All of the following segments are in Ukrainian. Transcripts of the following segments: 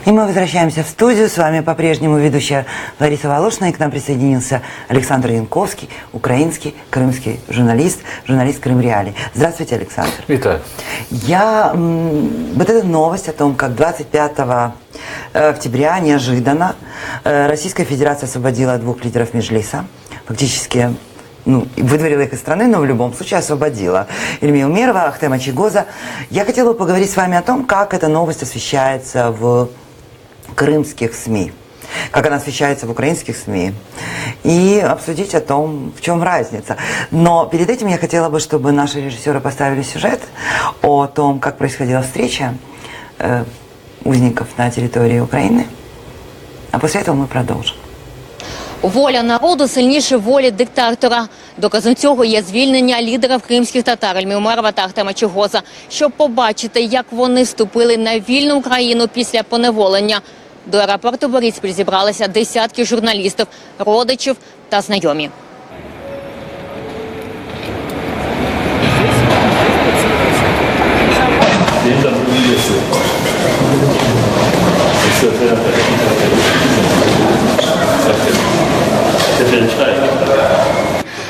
И мы возвращаемся в студию. С вами по-прежнему ведущая Лариса Волошина. И к нам присоединился Александр Янковский, украинский, крымский журналист, журналист Крымреалий. Здравствуйте, Александр. Витаю. Вот эта новость о том, как 25 октября неожиданно Российская Федерация освободила 2 лидеров Меджлиса. Фактически выдворила их из страны, но в любом случае освободила. Ильми Умерова, Ахтема Чийгоза. Я хотела бы поговорить с вами о том, как эта новость освещается в крымских СМИ, как она освещается в украинских СМИ, и обсудить о том, в чем разница. Но перед этим я хотела бы, чтобы наши режиссеры поставили сюжет о том, как происходила встреча узников на территории Украины. А после этого мы продолжим. Воля народу сильніше волі диктатора. Доказом цього є звільнення лідерів кримських татар Ільмі Умерова та Ахтема Чийгоза. Щоб побачити, як вони вступили на вільну Україну після поневолення. До аеропорту Бориспіль зібралися десятки журналістів, родичів та знайомі.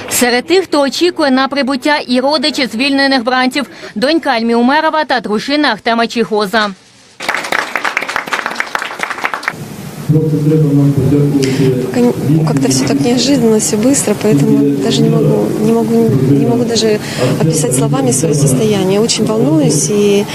Серед тих, хто очікує на прибуття, і родичі звільнених бранців, донька Ільмі Умерова та дружина Ахтема Чийгоза. Как-то все так неожиданно, все быстро, поэтому даже не могу даже описать словами свое состояние. Очень волнуюсь и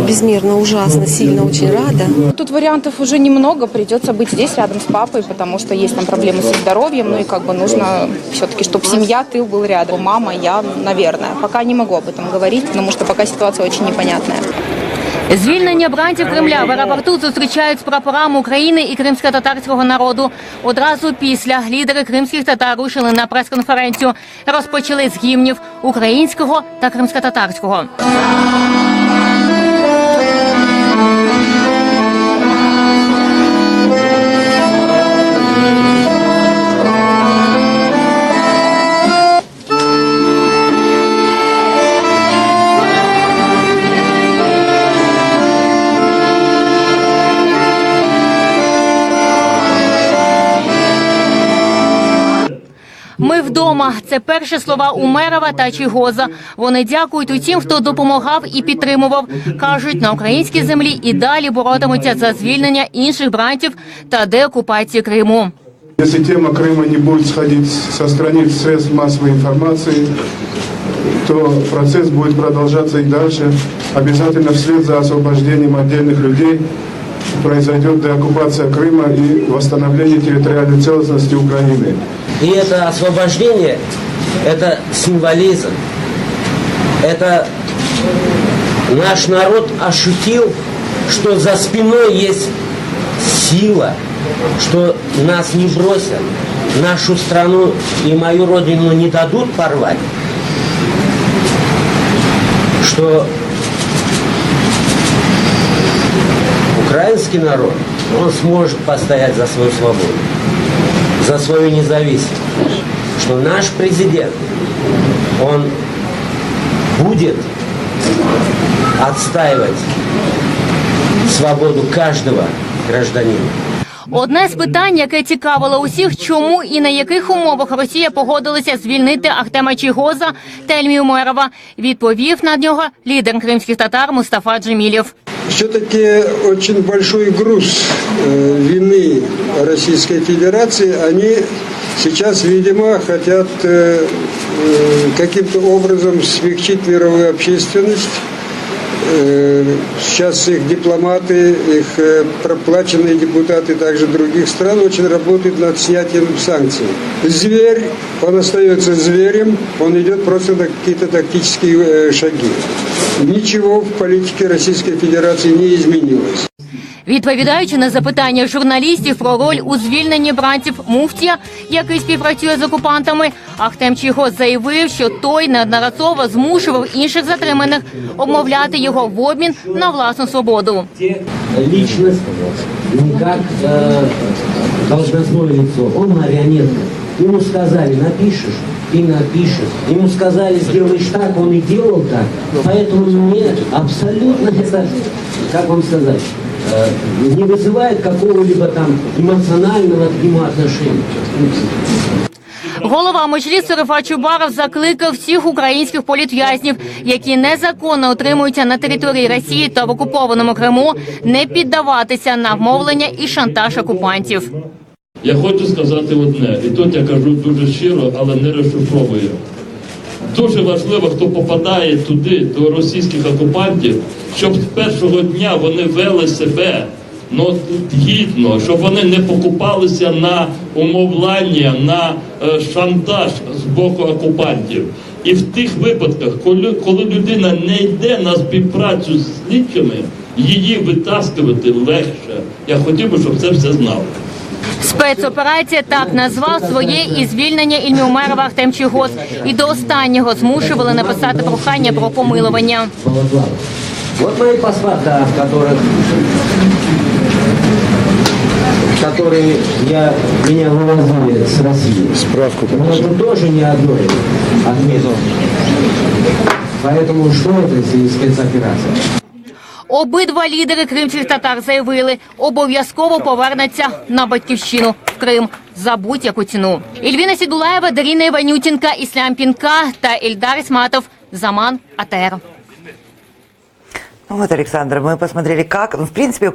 безмерно, ужасно, сильно, очень рада. Тут вариантов уже немного, придется быть здесь рядом с папой, потому что есть там проблемы со здоровьем, ну и как бы нужно все-таки, чтобы семья, тыл был рядом. Мама, я, наверное. Пока не могу об этом говорить, потому что пока ситуация очень непонятная. Звільнення бранців Кремля в аеропорту зустрічають з прапорами України і кримсько-татарського народу. Одразу після лідери кримських татар рушили на прес-конференцію. Розпочали з гімнів українського та кримсько-татарського. «Ми вдома» – це перші слова Умерова та Чийгоза. Вони дякують усім, хто допомагав і підтримував. Кажуть, на українській землі і далі боротимуться за звільнення інших бранців та деокупацію Криму. Если тема Крыма не будет сходить со страниц средств массовой информации, то процесс будет продолжаться и дальше. Обязательно вслед за освобождением отдельных людей произойдет деоккупация Крыма и восстановление территориальной целостности Украины. И это освобождение, это символизм. Это наш народ ощутил, что за спиной есть сила, что нас не бросят, нашу страну и мою родину не дадут порвать, что украинский народ, он сможет постоять за свою свободу, за свою независимость, что наш президент, он будет отстаивать свободу каждого гражданина. Одне з питань, яке цікавило усіх, чому і на яких умовах Росія погодилася звільнити Ахтема Чийгоза та Ільмі Умерова, відповів на нього лідер кримських татар Мустафа Джемілєв. Все-таки очень большой груз вины Российской Федерации. Они сейчас, видимо, хотят каким-то образом смягчить мировую общественность. Сейчас их дипломаты, их проплаченные депутаты также других стран очень работают над снятием санкций. Зверь, он остается зверем, он идет просто на какие-то тактические шаги. Ничего в политике Российской Федерации не изменилось. Відповідаючи на запитання журналістів про роль у звільненні бранців Муфтія, який співпрацює з окупантами, Ахтем Чийгоз заявив, що той неодноразово змушував інших затриманих обмовляти його в обмін на власну свободу. Личность не как должностное лицо, он марионетка. Ему сказали, напишешь, и напишет. Ему сказали, сделаешь так, он и делал так. Поэтому мне абсолютно это, как вам сказать, не вызывает какого-либо там эмоционального к нему отношения. Голова Меджлісу Рифат Чубаров закликав всіх українських політв'язнів, які незаконно утримуються на території Росії та в окупованому Криму, не піддаватися на вмовлення і шантаж окупантів. Я хочу сказати одне, і тут я кажу дуже щиро, але не розшифровую. Дуже важливо, хто попадає туди, до російських окупантів, щоб з першого дня вони вели себе гідно, щоб вони не покупалися на умовляння, на шантаж з боку окупантів. І в тих випадках, коли людина не йде на співпрацю з слідчими, її витаскувати легше. Я хотів би, щоб це все знали. Спецоперація так назвав своє і звільнення Ільмі Умерова Ахтем Чийгоз. І до останнього змушували написати прохання про помилування. Вот мои паспорта, которые меня вывозили с России. Справку Но это тоже не одной отметил. Поэтому что это за спецоперация? Обидва лідери кримських татар заявили, обов'язково повернуться на батьківщину в Крим за будь-яку ціну. Ільвіна Сідулаєва, Дарина Іванютінка, Іслам Пінка та Ільдар Ісматов. Заман, АТР. Ну вот, Александр, мы посмотрели, как, в принципе,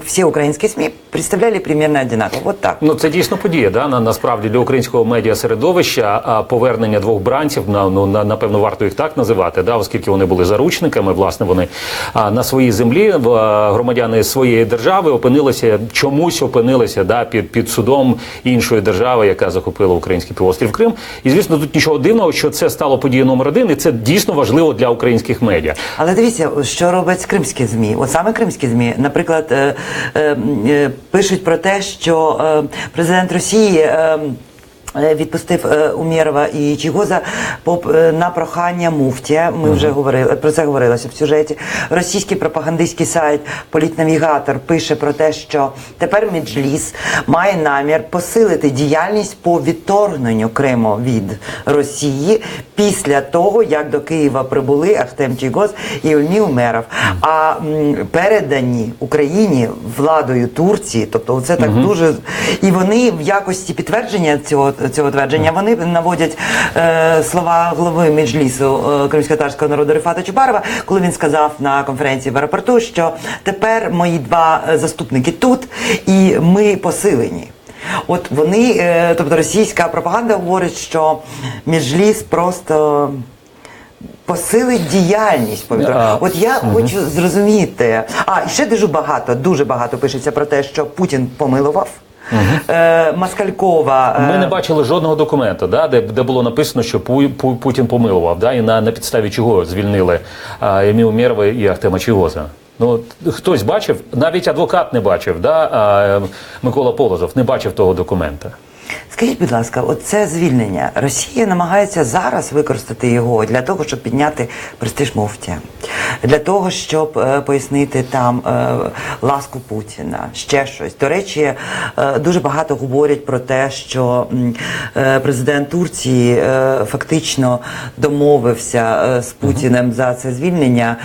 все украинские СМИ представляли примерно одинаково. Вот так. Ну, це дійсно подія, да? Насправді для українського медіасередовища повернення двох бранців, напевно, варто їх так називати, да? Оскільки вони були заручниками, власне, вони на своїй землі, громадяни своєї держави чомусь опинилися да, під судом іншої держави, яка захопила український півострів Крим. І, звісно, тут нічого дивного, що це стало подією номер один, і це дійсно важливо для українських медіа. Але дивіться, що роблять кримські ЗМІ. От саме кримські ЗМІ, наприклад, пишуть про те, що президент Росії відпустив Умєрова і Чийгоза на прохання муфтія. Ми вже про це говорилося в сюжеті. Російський пропагандистський сайт «Політнавігатор» пише про те, що тепер Меджліс має намір посилити діяльність по відторгненню Криму від Росії після того, як до Києва прибули Ахтем Чийгоз і Ільмі Умеров, а передані Україні владою Турції, тобто це так дуже... І вони в якості підтвердження цього твердження, вони наводять слова глави Меджлісу кримськотатарського народу Рифата Чубарова, коли він сказав на конференції в аеропорту, що тепер мої два заступники тут, і ми посилені. От вони, тобто російська пропаганда говорить, що Меджліс просто посилить діяльність. От я хочу зрозуміти. І ще дуже багато пишеться про те, що Путін помилував. Москалькова. Ми не бачили жодного документу, да, де було написано, що Путін помилував, да, і на підставі чого звільнили Ільмі Умєрова і Ахтема Чийгоза. Ну, хтось бачив, навіть адвокат не бачив, да, Микола Полозов не бачив того документа. Скажіть, будь ласка, оце звільнення. Росія намагається зараз використати його для того, щоб підняти престиж муфтія. Для того, щоб пояснити там ласку Путіна, ще щось. До речі, дуже багато говорять про те, що президент Турції фактично домовився з Путіним за це звільнення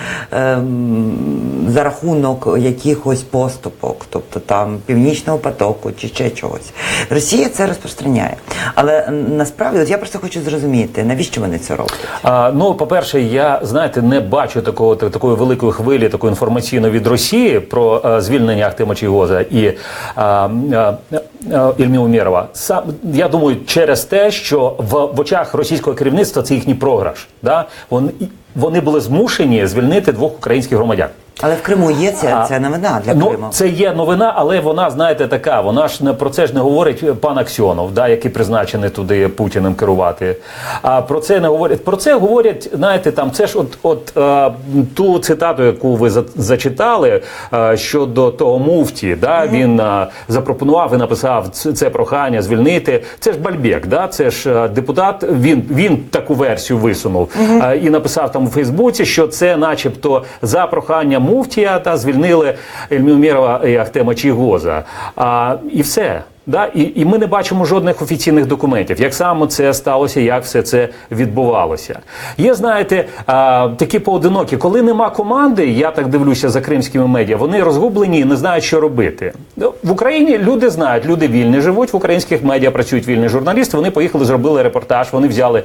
за рахунок якихось поступок, тобто там Північного потоку чи ще чогось. Росія це розпространяє. Але насправді, от я просто хочу зрозуміти, навіщо вони це роблять? Ну, по-перше, я, знаєте, не бачу такої великої хвилі, такої інформаційної від Росії про звільнення Ахтема Чийгоза і Ільмі Умєрова. Я думаю, через те, що в очах російського керівництва це їхній програш. Да? Вони були змушені звільнити двох українських громадян. Але в Криму є ця новина для Криму. Ну, це є новина, але вона, знаєте, така, вона ж про це ж не говорить пан Аксьонов, да, який призначений туди Путіним керувати. А про це не говорять. Про це говорять, знаєте, там, це ж ту цитату, яку ви зачитали щодо того муфті, да, він запропонував і написав це прохання звільнити. Це ж Бальбек, да, це ж депутат, він таку версію висунув і написав там у Фейсбуці, що це начебто за прохання муфтія та звільнили Ільмі Умєрова і Ахтема Чийгоза. І все. Да? І ми не бачимо жодних офіційних документів, як саме це сталося, як все це відбувалося. Є, знаєте, такі поодинокі, коли нема команди, я так дивлюся за кримськими медіа, вони розгублені і не знають, що робити. В Україні люди знають, люди вільні живуть, в українських медіа працюють вільні журналісти, вони поїхали, зробили репортаж, вони взяли,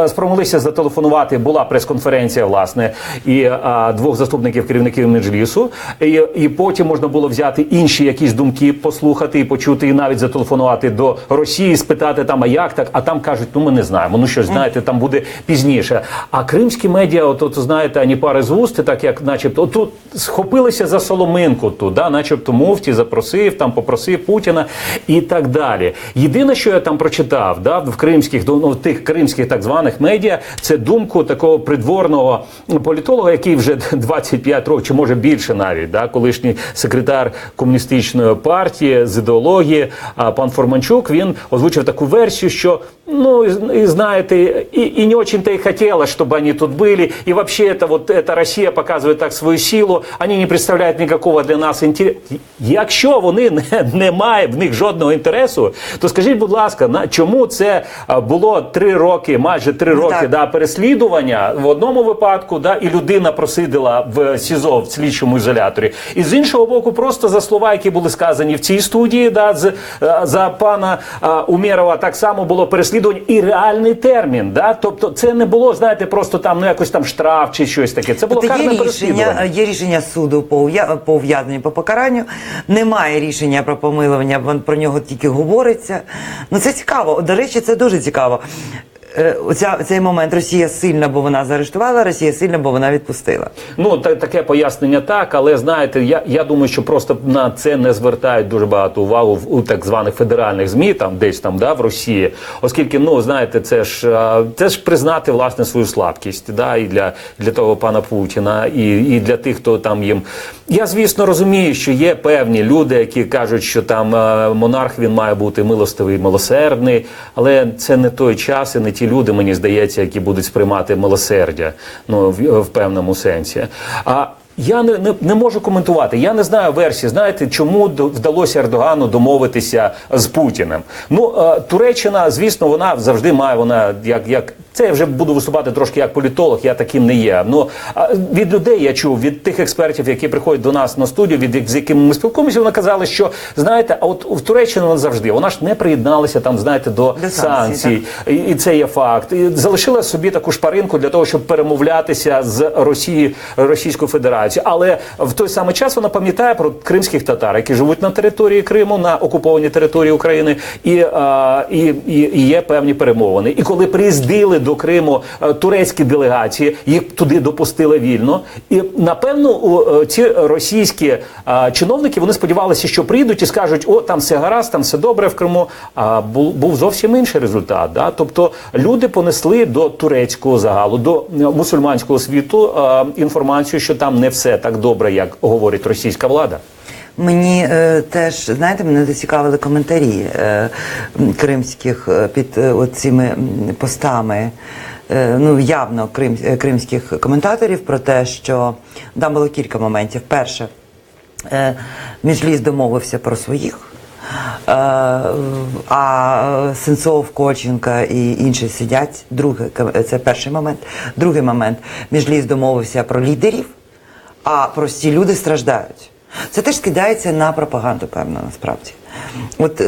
спромоглися зателефонувати, була прес-конференція, власне, і двох заступників керівників Меджлісу, і потім можна було взяти інші якісь думки, послухати і почути, і навіть зателефонувати до Росії, спитати там, а як так, а там кажуть, ну ми не знаємо, ну щось, знаєте, там буде пізніше. А кримські медіа, от знаєте, ані пари з вуст, так як начебто, тут схопилися за соломинку, тут, да, начебто муфті запросив, там попросив Путіна і так далі. Єдине, що я там прочитав, да, в кримських, ну, в тих кримських так званих медіа, це думку такого придворного політолога, який вже 25 років, чи може більше навіть, да, колишній секретар комуністичної партії з ідеології, пан Форманчук, він озвучив таку версію, що, ну, и знаете, и не очень-то и хотелось, чтобы они тут были, и вообще эта Россия показывает так свою силу, они не представляють ніякого для нас інтересу. Якщо вони не мають в них жодного інтересу, то скажіть, будь ласка, чому це було 3 роки, майже 3 роки, да, переслідування в одному випадку, да, і людина просиділа в СІЗО, в слідчому ізоляторі. І з іншого боку, просто за слова, які були сказані в цій студії, да, за пана Умєрова, так само було переслідування і реальний термін. Да? Тобто це не було, знаєте, просто там, ну, якось там штраф чи щось таке. Це було карне переслідування. Є рішення суду по ув'язненню, по покаранню. Немає рішення про помилування, про нього тільки говориться. Ну це цікаво. До речі, це дуже цікаво. Цей момент Росія сильна, бо вона заарештувала, Росія сильна, бо вона відпустила. Ну, таке пояснення так, але, знаєте, я думаю, що просто на це не звертають дуже багато увагу у так званих федеральних ЗМІ, там, десь там, да, в Росії, оскільки, ну, знаєте, це ж признати, власне, свою слабкість, да, і для того пана Путіна, і для тих, хто там їм... Я, звісно, розумію, що є певні люди, які кажуть, що там монарх, він має бути милостивий, милосердний, але це не той час і не ті люди, мені здається, які будуть сприймати милосердя, ну, в певному сенсі. Я не можу коментувати. Я не знаю версії. Знаєте, чому вдалося Ердогану домовитися з Путіним? Ну, Туреччина, звісно, вона завжди має, вона як це я вже буду виступати трошки як політолог, я таким не є. Ну, від людей я чув, від тих експертів, які приходять до нас на студію, з якими ми спілкуємося, вони казали, що, знаєте, а от в Туреччині вона завжди, вона ж не приєдналася там, знаєте, до санкцій. І це є факт. І залишила собі таку шпаринку для того, щоб перемовлятися з Російською Федерацією. Але в той самий час вона пам'ятає про кримських татар, які живуть на території Криму, на окупованій території України, і є певні перемовини. І коли приїздили до Криму турецькі делегації, їх туди допустили вільно. І, напевно, ці російські чиновники, вони сподівалися, що прийдуть і скажуть, о, там все гаразд, там все добре в Криму. А був зовсім інший результат. Да? Тобто люди понесли до турецького загалу, до мусульманського світу інформацію, що там не все так добре, як говорить російська влада. Мені теж, знаєте, мене зацікавили коментарі кримських під цими постами, ну, явно кримських коментаторів про те, що там було кілька моментів. Перше, Меджліс домовився про своїх, а Сенцов, Коченка і інші сидять. Це перший момент. Другий момент, Меджліс домовився про лідерів, а прості люди страждають. Це теж скидається на пропаганду, певно, насправді. От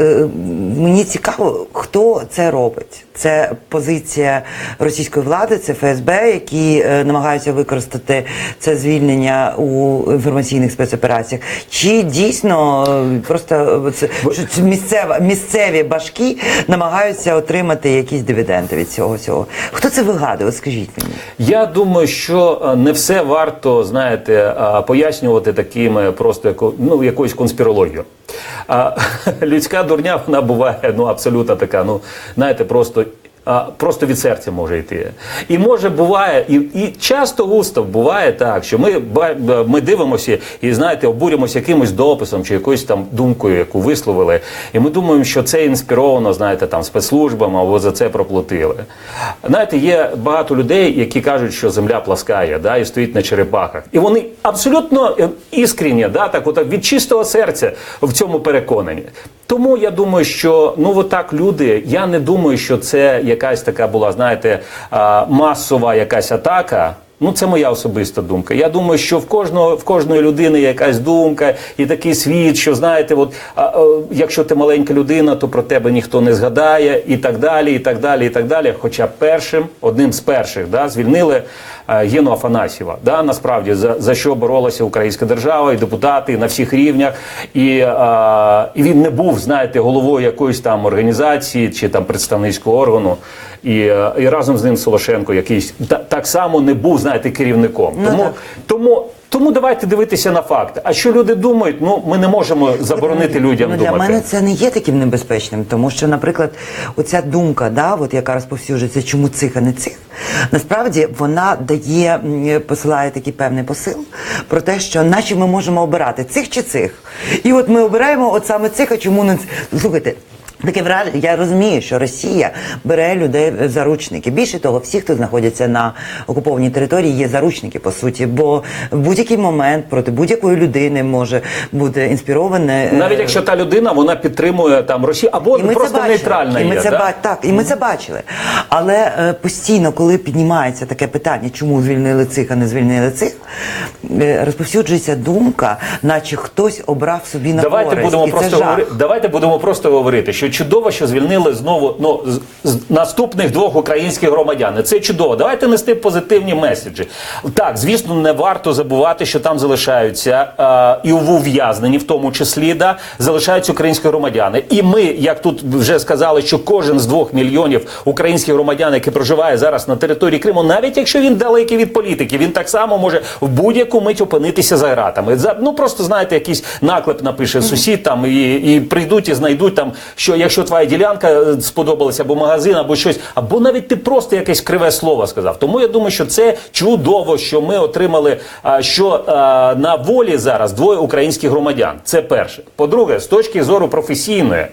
мені цікаво, хто це робить. Це позиція російської влади, це ФСБ, які намагаються використати це звільнення у інформаційних спецопераціях. Чи дійсно просто місцеві башки намагаються отримати якісь дивіденди від цього всього? Хто це вигадує? Скажіть мені. Я думаю, що не все варто, знаєте, пояснювати такими просто якоюсь конспірологією. Людська дурня, вона буває, ну, абсолютно така, ну, знаєте, просто просто від серця може йти. І може буває, і часто густо буває так, що ми дивимося і, знаєте, обурюємося якимось дописом чи якоюсь там думкою, яку висловили, і ми думаємо, що це інспіровано, знаєте, там спецслужбами або за це проплатили. Знаєте, є багато людей, які кажуть, що земля пласкає, да, і стоїть на черепахах. І вони абсолютно іскренні, да, так, от, від чистого серця в цьому переконані. Тому я думаю, що, ну, отак люди, я не думаю, що це якась така була, знаєте, масова якась атака. Ну, це моя особиста думка. Я думаю, що в кожної людини є якась думка і такий світ, що, знаєте, от, якщо ти маленька людина, то про тебе ніхто не згадає, і так далі, і так далі, і так далі. Хоча одним з перших, да, звільнили Гену Афанасьєва. Да, насправді, за що боролася українська держава, і депутати, і на всіх рівнях. І він не був, знаєте, головою якоїсь там організації чи там представницького органу. І разом з ним Солошенко якийсь так само не був, знаєте, керівником. Тому давайте дивитися на факти. А що люди думають, ну, ми не можемо заборонити людям думати. Для мене це не є таким небезпечним, тому що, наприклад, оця думка, да, от, яка розповсюджується, чому цих, а не цих, насправді вона посилає такий певний посил про те, що наче ми можемо обирати цих чи цих. І от ми обираємо от саме цих, а чому не цих. Слухайте, таке враження, я розумію, що Росія бере людей в заручники. Більше того, всі, хто знаходяться на окупованій території, є заручники, по суті, бо в будь-який момент проти будь-якої людини може бути інспіроване. Навіть якщо та людина, вона підтримує там Росію, або просто нейтральна є. Так, і ми це бачили. Але постійно, коли піднімається таке питання, чому звільнили цих, а не звільнили цих, розповсюджується думка, наче хтось обрав собі на користь. Давайте будемо просто говорити, що чудово, що звільнили знову наступних 2 українських громадян. Це чудово. Давайте нести позитивні меседжі. Так, звісно, не варто забувати, що там залишаються і в ув'язненні, в тому числі, да, залишаються українські громадяни. І ми, як тут вже сказали, що кожен з 2 мільйонів українських громадян, який проживає зараз на території Криму, навіть якщо він далекий від політики, він так само може в будь-яку мить опинитися за ґратами. Ну, просто, знаєте, якийсь наклеп напише сусід там і прийдуть і знайдуть там, що якщо твоя ділянка сподобалася, або магазин, або щось, або навіть ти просто якесь криве слово сказав. Тому я думаю, що це чудово, що ми отримали, що на волі зараз 2 українських громадян. Це перше. По-друге, з точки зору професійної,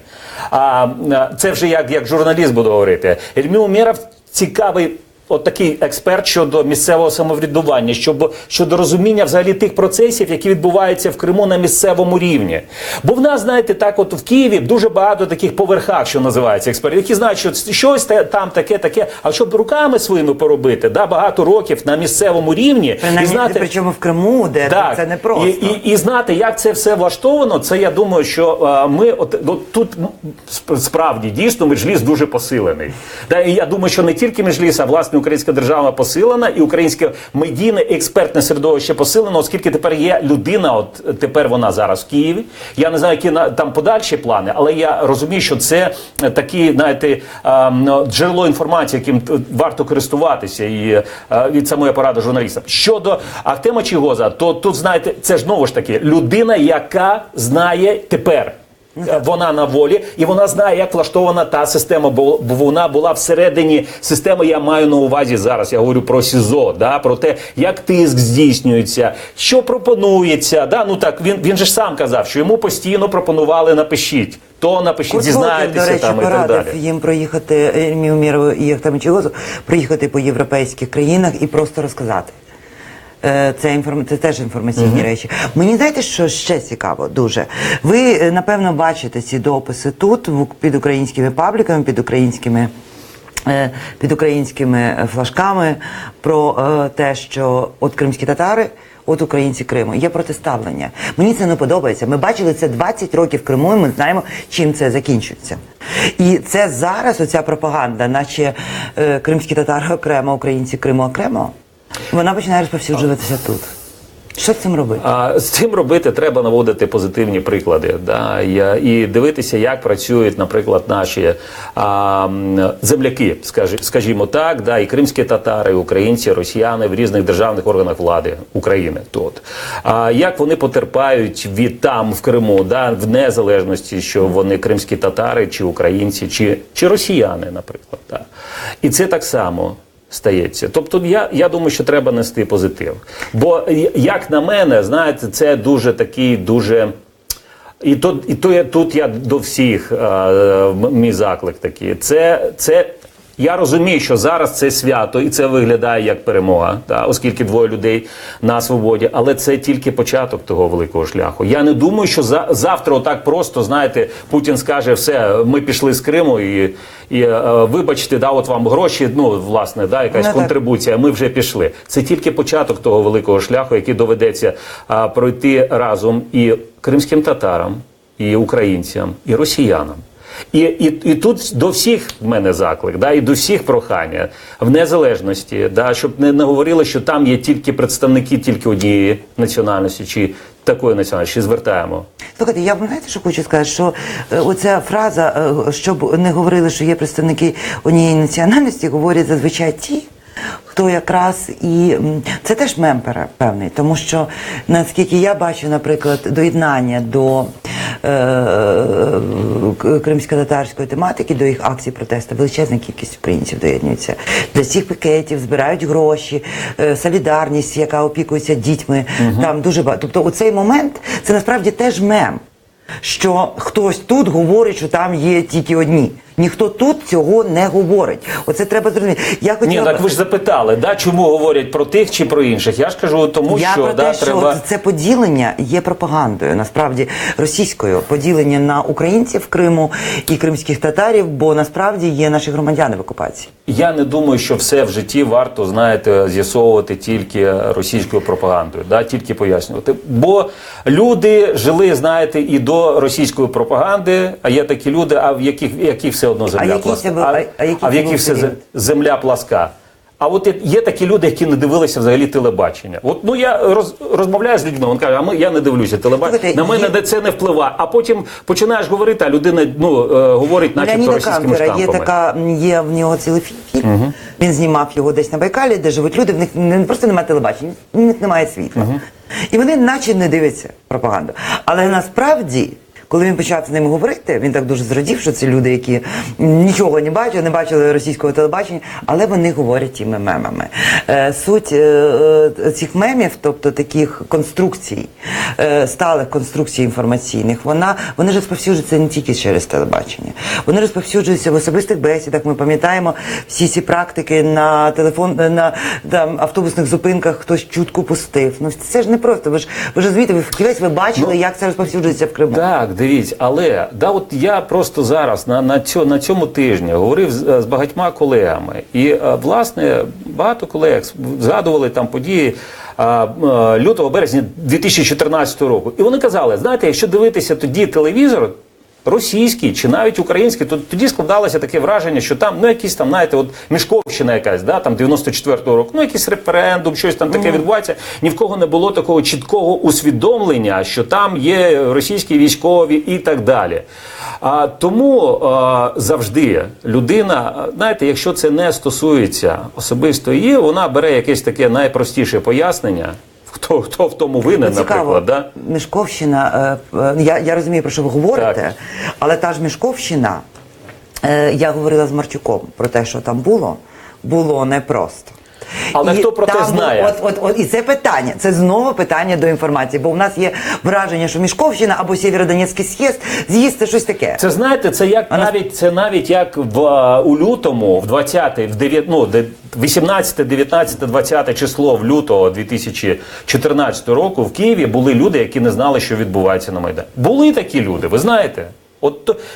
це вже як журналіст буду говорити, Ільмі Умєров цікавий от такий експерт щодо місцевого самоврядування, щодо розуміння взагалі тих процесів, які відбуваються в Криму на місцевому рівні. Бо в нас, знаєте, так от в Києві дуже багато таких поверхах, що називається експертів, які знають, що щось там таке, а щоб руками своїми поробити, да, багато років на місцевому рівні. Принаймні, і знати, причому в Криму, де так, це не просто. І знати, як це все влаштовано, це я думаю, що ми тут справді дійсно Меджліс дуже посилений. Да, і я думаю, що не тільки Меджліс, а власне українська держава посилена, і українське медійне експертне середовище посилено, оскільки тепер є людина, от тепер вона зараз в Києві. Я не знаю, які там подальші плани, але я розумію, що це такі, знаєте, джерело інформації, яким варто користуватися і від самої поради журналістам. Щодо Ахтема Чийгоза, то тут, знаєте, це ж знову ж таки людина, яка знає тепер. Вона на волі, і вона знає, як влаштована та система, бо вона була всередині системи, я маю на увазі зараз, я говорю про СІЗО, да, про те, як тиск здійснюється, що пропонується, да, ну так, він же ж сам казав, що йому постійно пропонували напишіть, зізнайтеся там і так далі. Їм проїхати, Ільмі Умєрову і Ахтему Чийгозу, проїхати по європейських країнах і просто розказати. Це теж інформаційні речі. Мені, знаєте, що ще цікаво дуже? Ви, напевно, бачите ці дописи тут, під українськими пабліками, під українськими флажками про те, що от кримські татари, от українці Криму. Є протиставлення. Мені це не подобається. Ми бачили це 20 років в Криму, і ми знаємо, чим це закінчується. І це зараз оця пропаганда, наче кримські татари окремо, українці Криму окремо, вона починає розповсюджуватися тут. Що з цим робити? А з цим робити треба наводити позитивні приклади, да, і дивитися, як працюють, наприклад, наші земляки, скажімо так, да, і кримські татари, і українці, росіяни в різних державних органах влади України. Як вони потерпають від там в Криму, да, в незалежності, що вони кримські татари, чи українці, чи росіяни, наприклад. Да. І це так само стається. Тобто я думаю, що треба нести позитив. Бо, як на мене, знаєте, це дуже такий, дуже... І тут я до всіх, мій заклик такий. Я розумію, що зараз це свято, і це виглядає як перемога, оскільки двоє людей на свободі, але це тільки початок того великого шляху. Я не думаю, що завтра отак просто, знаєте, Путін скаже, все, ми пішли з Криму і вибачте, от вам гроші, власне, якась контрибуція, ми вже пішли. Це тільки початок того великого шляху, який доведеться пройти разом і кримським татарам, і українцям, і росіянам. І тут до всіх в мене заклик, і до всіх прохання в незалежності, щоб не говорили, що там є тільки представники тільки однієї національності чи такої національності, звертаємо. Слухайте, я знаєте, що хочу сказати, що оця фраза, щоб не говорили, що є представники однієї національності, говорять зазвичай ті, хто якраз і... Це теж мем певний, тому що, наскільки я бачу, наприклад, доєднання до кримсько-татарської тематики, до їх акцій протесту, величезна кількість українців доєднується. Для всіх пікетів збирають гроші, солідарність, яка опікується дітьми, там дуже багато. Тобто у цей момент це насправді теж мем, що хтось тут говорить, що там є тільки одні. Ніхто тут цього не говорить. Оце треба зрозуміти. Ні, так ви ж запитали, чому говорять про тих чи про інших. Я ж кажу, тому що... про те, треба... що це поділення є пропагандою, насправді, російською. Поділення на українців в Криму і кримських татарів, бо насправді є наші громадяни в окупації. Я не думаю, що все в житті варто, знаєте, з'ясовувати тільки російською пропагандою, тільки пояснювати. Бо люди жили, знаєте, і до російської пропаганди, а є такі люди, в яких все одно земля пласка. А в яких все земля пласка. А от є такі люди, які не дивилися взагалі телебачення. Я розмовляю з людьми, він каже, я не дивлюся телебачення, на мене це не впливає. А потім починаєш говорити, а людина говорить начебто російськими штампами. Є в нього цілий фільм, він знімав його десь на Байкалі, де живуть люди, в них просто немає телебачення, в них немає світла. І вони наче не дивляться пропаганду. Але насправді... Коли він почав з ними говорити, він так дуже зрадів, що це люди, які нічого не бачили, не бачили російського телебачення, але вони говорять тими мемами. Суть цих мемів, тобто таких конструкцій, сталих конструкцій інформаційних, вони ж розповсюджуються не тільки через телебачення. Вони розповсюджуються в особистих бесідах. Ми пам'ятаємо всі ці практики на автобусних зупинках, хтось чутку пустив. Це ж не просто. Ви ж розумієте, ви фахівець, ви бачили, як це розповсюджується в Криму. Так, дивіться, але я просто зараз на цьому тижні говорив з багатьма колегами. І, власне, багато колег згадували там події лютого-березня 2014 року. І вони казали, знаєте, якщо дивитися тоді телевізор, російський чи навіть український, то тоді складалося таке враження, що там, якісь там, знаєте, Мішковщина якась, там 94-го року, якийсь референдум, щось там таке відбувається. Ні в кого не було такого чіткого усвідомлення, що там є російські військові і так далі. Тому завжди людина, знаєте, якщо це не стосується особисто її, вона бере якесь таке найпростіше пояснення, хто в тому винен, наприклад. Мішковщина, я розумію, про що ви говорите, але та ж Мішковщина, я говорила з Марчуком про те, що там було непросто. Але хто про це знає? І це питання, це знову питання до інформації, бо у нас є враження, що Мішковщина або Сєвєродонецький з'їзд це щось таке. Це, знаєте, це навіть як у лютому, в 18, 19, 20 число в лютого 2014 року в Києві були люди, які не знали, що відбувається на Майдані. Були такі люди, ви знаєте?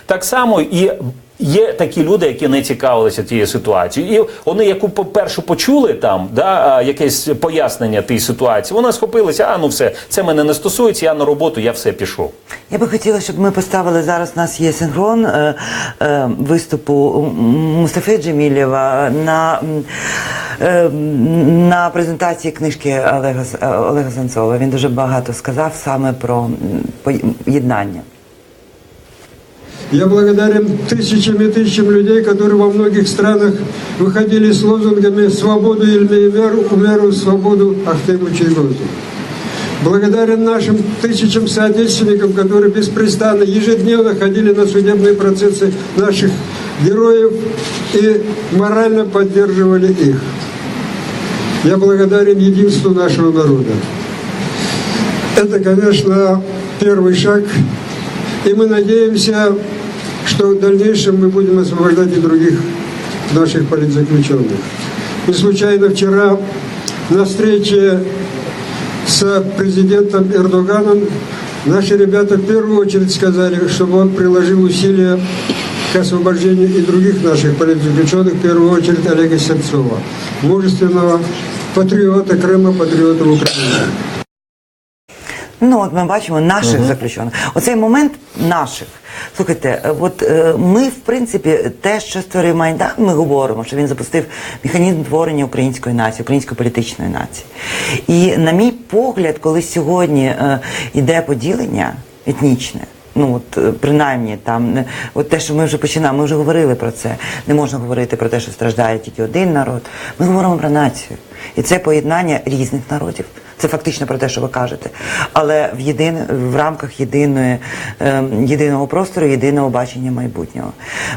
Так само і є такі люди, які не цікавилися тією ситуацією. І вони, яку першу почули там, якесь пояснення тієї ситуації, вони схопилися, все, це мене не стосується, я на роботу, я все пішов. Я би хотіла, щоб ми поставили, зараз у нас є синхрон виступу Мустафи Джемілєва на На презентації книжки Олега Сенцова він дуже багато сказав саме про єднання. Я благодарен тысячам и тысячам людей, которые во многих странах выходили с лозунгами «Свободу или меру, свободу Ахтему Чайгозу». Благодарен нашим тысячам соотечественникам, которые беспрестанно, ежедневно ходили на судебные процессы наших героев и морально поддерживали их. Я благодарен единству нашего народа. Это, конечно, первый шаг, и мы надеемся, что в дальнейшем мы будем освобождать и других наших политзаключенных. Не случайно вчера на встрече с президентом Эрдоганом наши ребята в первую очередь сказали, чтобы он приложил усилия к освобождению и других наших политзаключенных, в первую очередь Олега Сенцова, мужественного патриота Крыма, патриота Украины. Ну, от ми бачимо наших заключених. Оцей момент наших. Слухайте, от ми, в принципі, те, що створив Майдан, ми говоримо, що він запустив механізм творення української нації, української політичної нації. І, на мій погляд, коли сьогодні йде поділення етнічне, ну, от, принаймні, там, от те, що ми вже починаємо, ми вже говорили про це. Не можна говорити про те, що страждає тільки один народ. Ми говоримо про націю. І це поєднання різних народів. Це фактично про те, що ви кажете. Але в рамках єдиного простору, єдиного бачення майбутнього.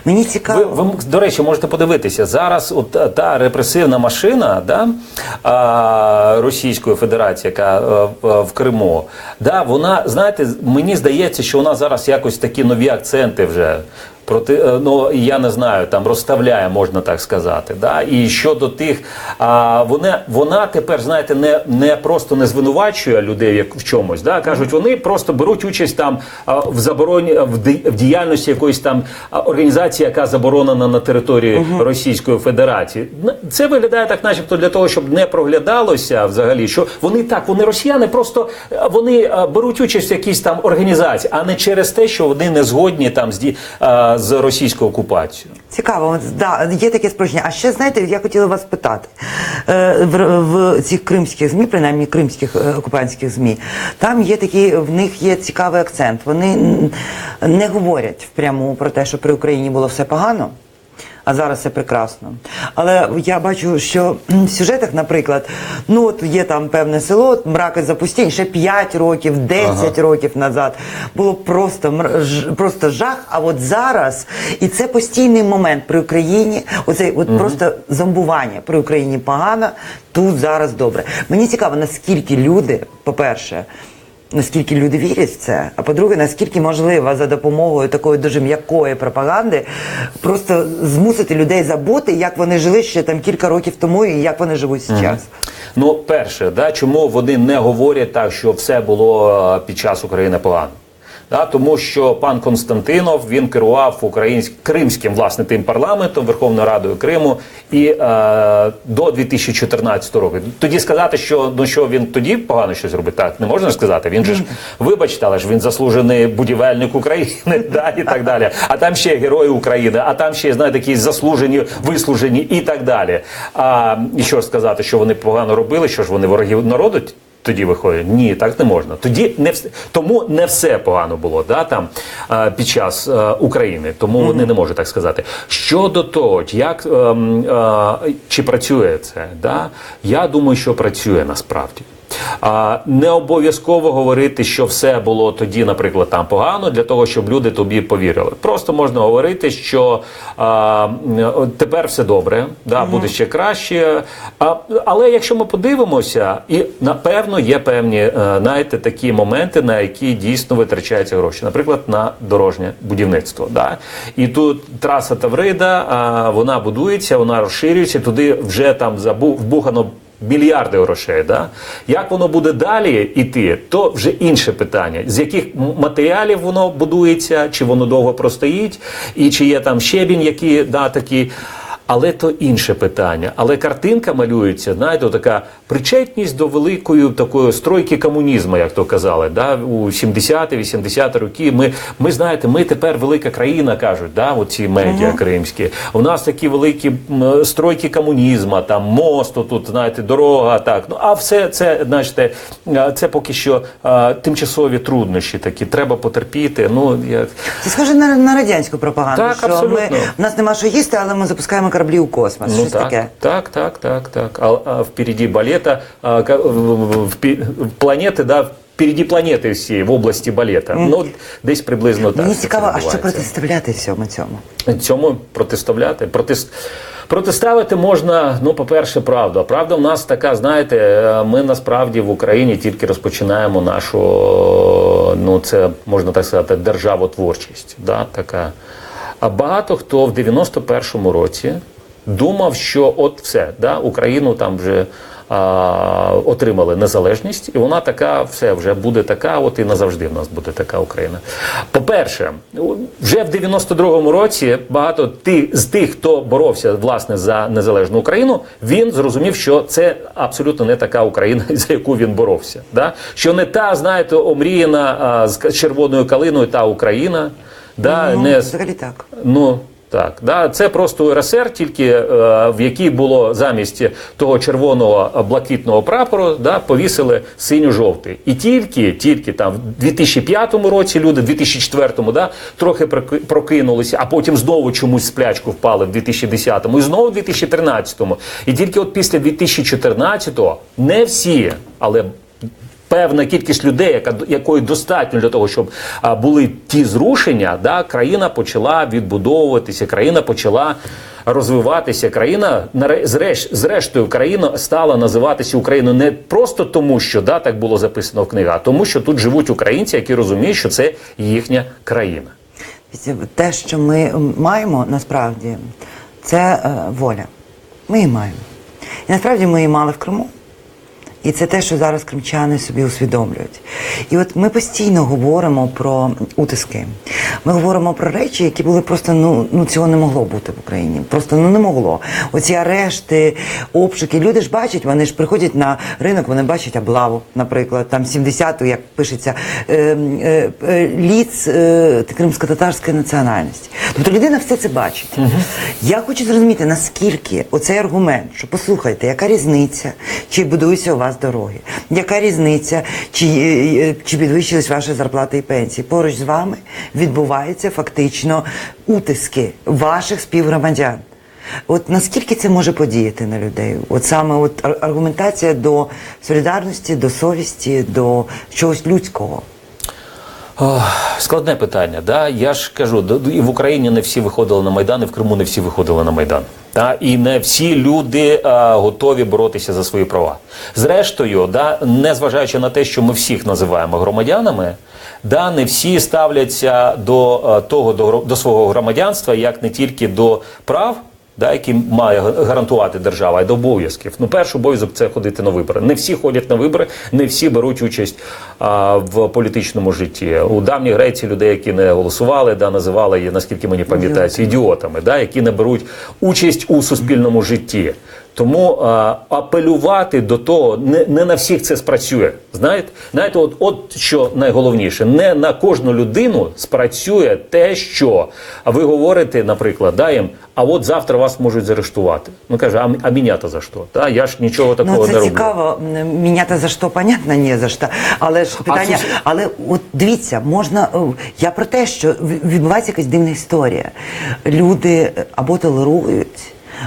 Мені цікаво... Ви, до речі, можете подивитися. Зараз от та репресивна машина, да, Російської Федерації, яка в Криму, да, вона, знаєте, мені здається, що вона зараз якось такі нові акценти вже ну, я не знаю, там розставляє, можна так сказати. Да? І щодо тих, вона тепер, знаєте, не просто не звинувачує людей в чомусь, да? Кажуть, вони просто беруть участь там в забороні, в діяльності якоїсь там організації, яка заборонена на території Російської Федерації. Це виглядає так, начебто, для того, щоб не проглядалося взагалі, що вони росіяни, просто вони беруть участь в якійсь там організації, а не через те, що вони не згодні там з російською окупацією. Цікаво, да, є таке спрощення. А ще, знаєте, я хотіла вас питати, в цих кримських ЗМІ, принаймні кримських окупантських ЗМІ, там є такий, в них є цікавий акцент. Вони не говорять впряму про те, що при Україні було все погано, а зараз все прекрасно. Але я бачу, що в сюжетах, наприклад, ну от є там певне село, мраки запустінь, ще 5 років, 10 років назад було просто жах, а от зараз, і це постійний момент при Україні, оцей от просто зомбування при Україні погано, тут зараз добре. Мені цікаво, наскільки люди, по-перше, наскільки люди вірять в це, а по-друге, наскільки можливо за допомогою такої дуже м'якої пропаганди просто змусити людей забути, як вони жили ще там кілька років тому і як вони живуть зараз. Ну, перше, да, чому вони не говорять так, що все було під час України погано? Да, тому що пан Константинов, він керував кримським, власне, тим парламентом, Верховною Радою Криму і до 2014 року. Тоді сказати, що, ну, що він тоді погано щось робить, так, не можна сказати. Він же ж, вибачте, але ж він заслужений будівельник України, да, і так далі. А там ще герої України, а там ще, знаєте, якісь заслужені, вислужені і так далі. І що ж сказати, що вони погано робили, що ж вони вороги народу? Тоді виходить, ні, так не можна. Тому не все погано було, да, там, під час України. Тому вони не можуть так сказати. Щодо того, чи працює це, да, я думаю, що працює насправді. Не обов'язково говорити, що все було тоді, наприклад, там погано, для того, щоб люди тобі повірили. Просто можна говорити, що тепер все добре, да, буде ще краще. Але якщо ми подивимося, і напевно є певні, знаєте, такі моменти, на які дійсно витрачаються гроші. Наприклад, на дорожнє будівництво. Да? І тут траса Таврида, вона будується, вона розширюється, туди вже там вбухано мільярди грошей, да? Як воно буде далі йти, то вже інше питання. З яких матеріалів воно будується, чи воно довго простоїть, і чи є там щебінь, які, да, такі. Але то інше питання. Але картинка малюється, знаєте, така причетність до великої такої стройки комунізму, як то казали, да, у 70-80 роки. Ми, знаєте, ми тепер велика країна, кажуть, да, оці медіа кримські. У нас такі великі стройки комунізму, там мост, тут, знаєте, дорога, так. Ну, а все це, знаєте, це поки що тимчасові труднощі такі, треба потерпіти. Ну, як... Це схоже на радянську пропаганду, Так, що абсолютно. у нас нема що їсти, але ми запускаємо кораблі у космос. Ну, Щось таке. так. А впереді балета, планети, да, впереді планети всі в області балета. Ну, десь приблизно так. Мені це цікаво, а що відбувається. протиставляти всьому цьому? Цьому протиставляти? Протиставити можна, ну, по-перше, правду. А правда в нас така, знаєте, ми насправді в Україні тільки розпочинаємо нашу, ну, це, можна так сказати, державотворчість. Да, така. А багато хто в 91-му році думав, що от все, да, Україну там вже отримали незалежність, і вона така, все, вже буде така, от і назавжди в нас буде така Україна. По-перше, вже в 92-му році багато з тих, хто боровся, власне, за незалежну Україну, він зрозумів, що це абсолютно не така Україна, за яку він боровся. Да? Що не та, знаєте, омріяна з червоною калиною та Україна. Да, Ну, не, взагалі так. Ну, так, да, це просто УРСР, тільки в якій було замість того червоного блакитного прапору, да, повісили синьо-жовтий. І тільки там в 2005 році люди, в 2004 да, трохи прокинулися, а потім знову чомусь в сплячку впали в 2010-му і знову в 2013-му. І тільки от після 2014-го не всі, але певна кількість людей, якої достатньо для того, щоб були ті зрушення, да, країна почала відбудовуватися, країна почала розвиватися, країна, зрештою, країна стала називатися Україною не просто тому, що, да, так було записано в книгах, а тому, що тут живуть українці, які розуміють, що це їхня країна. Те, що ми маємо, насправді, це воля. Ми її маємо. І насправді ми її мали в Криму. І це те, що зараз кримчани собі усвідомлюють. І от ми постійно говоримо про утиски. Ми говоримо про речі, які були просто, ну цього не могло бути в Україні. Просто, не могло. Оці арешти, обшуки. Люди ж бачать, вони ж приходять на ринок, вони бачать облаву, наприклад, там 70-ту, як пишеться, ліц кримсько-татарської національності. Тобто людина все це бачить. Я хочу зрозуміти, наскільки оцей аргумент, що послухайте, яка різниця, чи будуються у вас дороги, яка різниця, чи підвищились ваші зарплати і пенсії. Поруч з вами відбуваються фактично утиски ваших співгромадян. От наскільки це може подіяти на людей? От саме от аргументація до солідарності, до совісті, до чогось людського. Складне питання. Да? Я ж кажу, і в Україні не всі виходили на Майдан, і в Криму не всі виходили на Майдан. Да? І не всі люди готові боротися за свої права. Зрештою, да, незважаючи на те, що ми всіх називаємо громадянами, да, не всі ставляться до свого громадянства як не тільки до прав, да, які має гарантувати держава, а й до обов'язків. Ну, перший обов'язок – це ходити на вибори. Не всі ходять на вибори, не всі беруть участь в політичному житті. У давній Греції людей, які не голосували, да, називали її, наскільки мені пам'ятається, ідіотами, да, які не беруть участь у суспільному житті. Тому апелювати до того, не на всіх це спрацює. Знаєте, от що найголовніше, не на кожну людину спрацює те, що ви говорите, наприклад, да, їм, а от завтра вас можуть заарештувати. Ну, каже, а мене-то за що? Да, я ж нічого такого не роблю. Це цікаво, мене-то за що, понятно, не за що. Але ж питання, але от дивіться, можна, я про те, що відбувається якась дивна історія. Люди або толерують,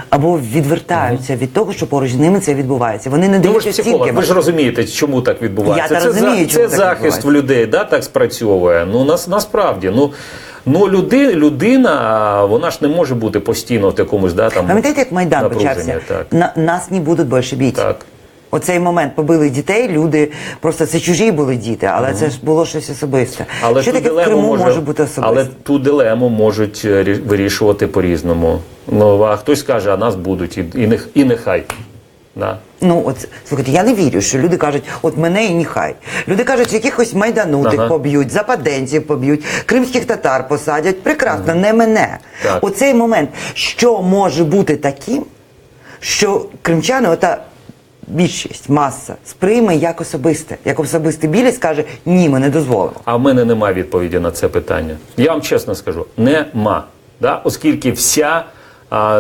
або відвертаються від того, що поруч з ними це відбувається. Вони не дають оцінки. Ви ж розумієте, чому так відбувається. Я розумію, це захист в людей, да, так спрацьовує. Ну, насправді, людина, вона ж не може бути постійно в такомусь, да, там, пам'ятаєте, як Майдан почався? Нас не будуть більше бити. Так. Оцей момент, побили дітей, люди, просто це чужі були діти, але це ж було щось особисте. Але що таке в Криму може бути особисте? Але ту дилему можуть вирішувати по-різному. Ну, а хтось каже, а нас будуть, і нехай. Да. Ну, от, слухайте, я не вірю, що люди кажуть, от мене і нехай. Люди кажуть, якихось майданутих поб'ють, западенців поб'ють, кримських татар посадять. Прекрасно, не мене. Так. Оцей момент, що може бути таким, що кримчани, ота більшість, маса, сприйме як особисте. Як особистий біль і скаже, ні, ми не дозволимо. А в мене немає відповіді на це питання. Я вам чесно скажу, нема. Да? Оскільки вся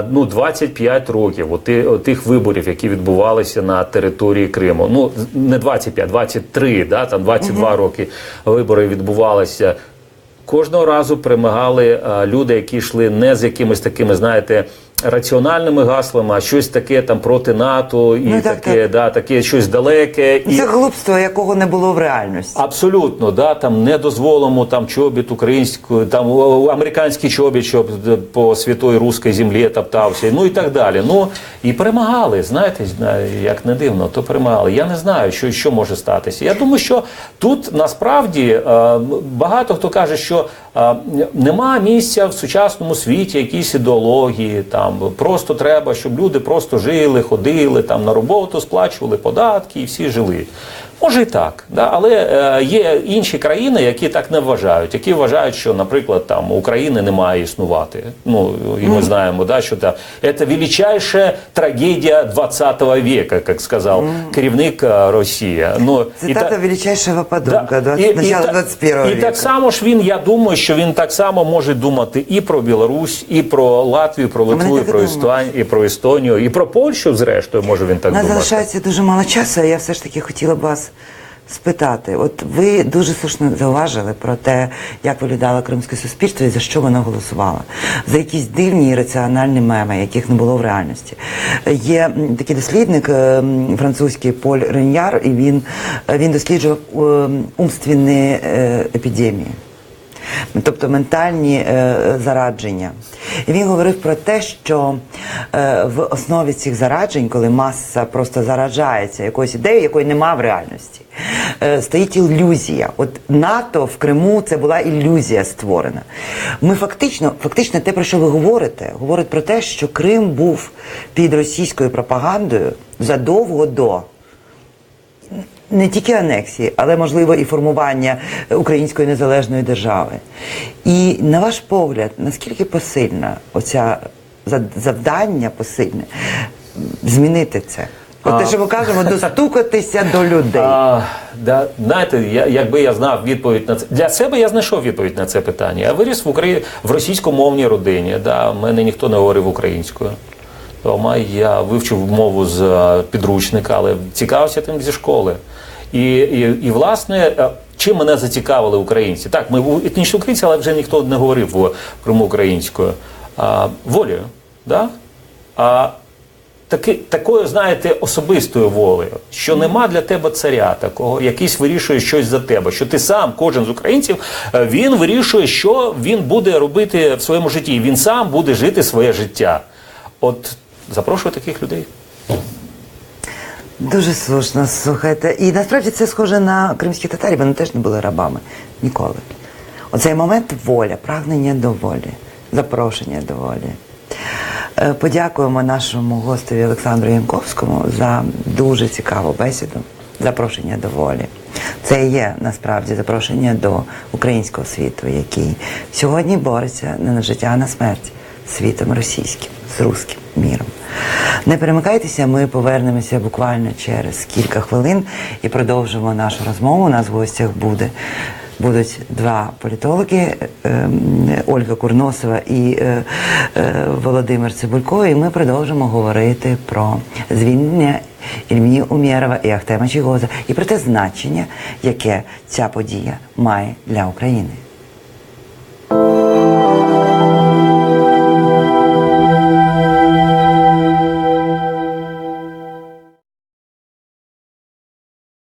25 років тих виборів, які відбувалися на території Криму, ну не 25, 23, да? Там 22 роки вибори відбувалися, кожного разу перемагали люди, які йшли не з якимись такими, знаєте, раціональними гаслами, а щось таке там проти НАТО і таке щось далеке. Це глупство, якого не було в реальності. Абсолютно, да, там не дозволимо там чобіт українською, там американський чобіт, щоб по святої руській землі топтався, ну і так далі. Ну і перемагали, знаєте, як не дивно, то перемагали. Я не знаю, що може статися. Я думаю, що тут насправді багато хто каже, що нема місця в сучасному світі якісь ідеології, там просто треба, щоб люди просто жили, ходили там на роботу, сплачували податки і всі жили. Може і так, да? Але є інші країни, які так не вважають, які вважають, що, наприклад, там України не має існувати. Ну, і ми знаємо, да, що це величайша трагедія 20 века, як сказав керівник Росії. Ну, Цитата величайшого подонка, да, начала 21 века. І так само ж він, я думаю, що він так само може думати і про Білорусь, і про Латвію, про Литву, і про Естонію, і про Польщу, зрештою, може він так думати. У нас залишається дуже мало часу, а я все ж таки хотіла б вас спитати. От ви дуже слушно зауважили про те, як виглядало кримське суспільство і за що воно голосувало. За якісь дивні і раціональні меми, яких не було в реальності. Є такий дослідник французький Поль Реньяр, і він досліджував умственні епідемії. Тобто ментальні зарадження. І він говорив про те, що в основі цих зараджень, коли маса просто зараджається якоюсь ідеєю, якої нема в реальності, стоїть ілюзія. От НАТО в Криму – це була ілюзія створена. Ми фактично те, про що ви говорите, говорить про те, що Крим був під російською пропагандою задовго до не тільки анексії, але, можливо, і формування української незалежної держави. І, на ваш погляд, наскільки посильна оця завдання посильне змінити це? От те, що ми кажемо, достукатися до людей. Знаєте, якби я знав відповідь на це. Для себе я знайшов відповідь на це питання. Я виріс в російськомовній родині. Да, в мене ніхто не говорив українською. Я вивчив мову з підручника, але цікавився тим зі школи. І власне, чим мене зацікавили українці? Так, ми етнічні українці, але вже ніхто не говорив в Криму українською. Волею, да? Такою, знаєте, особистою волею, що нема для тебе царя такого, якийсь вирішує щось за тебе, що ти сам, кожен з українців, він вирішує, що він буде робити в своєму житті, він сам буде жити своє життя. От запрошую таких людей. Дуже слушно, слухайте. І насправді це схоже на кримських татарів, вони теж не були рабами. Ніколи. Оцей момент воля, прагнення до волі, запрошення до волі. Подякуємо нашому гостеві Олександру Янковському за дуже цікаву бесіду, запрошення до волі. Це і є, насправді, запрошення до українського світу, який сьогодні бореться не на життя, а на смерть світом російським, з руським міром. Не перемикайтеся, ми повернемося буквально через кілька хвилин і продовжимо нашу розмову. У нас в гостях будуть два політологи, Ольга Курносова і Володимир Цибулько, і ми продовжимо говорити про звільнення Ільмі Умєрова і Ахтема Чийгоза і про те значення, яке ця подія має для України.